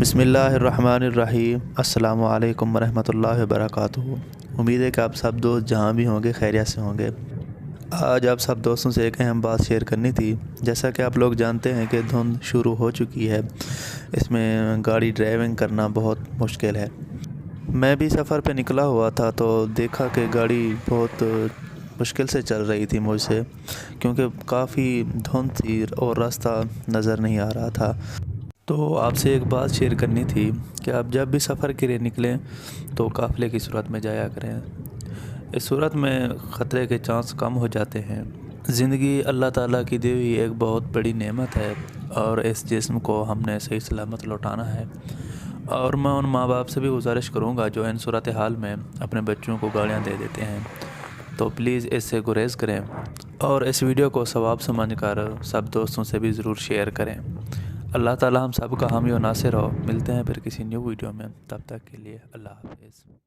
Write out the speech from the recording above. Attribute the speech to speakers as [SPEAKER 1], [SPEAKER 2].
[SPEAKER 1] بسم اللہ الرحمن الرحیم۔ السلام علیکم ورحمۃ اللہ وبرکاتہ۔ امید ہے کہ آپ سب دوست جہاں بھی ہوں گے خیریت سے ہوں گے۔ آج آپ سب دوستوں سے ایک اہم بات شیئر کرنی تھی۔ جیسا کہ آپ لوگ جانتے ہیں کہ دھند شروع ہو چکی ہے، اس میں گاڑی ڈرائیونگ کرنا بہت مشکل ہے۔ میں بھی سفر پہ نکلا ہوا تھا تو دیکھا کہ گاڑی بہت مشکل سے چل رہی تھی مجھ سے، کیونکہ کافی دھند تھی اور راستہ نظر نہیں آ رہا تھا۔ تو آپ سے ایک بات شیئر کرنی تھی کہ آپ جب بھی سفر کے لیے نکلیں تو قافلے کی صورت میں جایا کریں۔ اس صورت میں خطرے کے چانس کم ہو جاتے ہیں۔ زندگی اللہ تعالیٰ کی دی ہوئی ایک بہت بڑی نعمت ہے، اور اس جسم کو ہم نے صحیح سلامت لوٹانا ہے۔ اور میں ان ماں باپ سے بھی گزارش کروں گا جو ان صورتحال میں اپنے بچوں کو گاڑیاں دے دیتے ہیں، تو پلیز اس سے گریز کریں، اور اس ویڈیو کو ثواب سمجھ کر سب دوستوں سے بھی ضرور شیئر کریں۔ اللہ تعالیٰ ہم سب کا حامی و ناصر ہو۔ ملتے ہیں پھر کسی نیو ویڈیو میں، تب تک کے لیے اللہ حافظ۔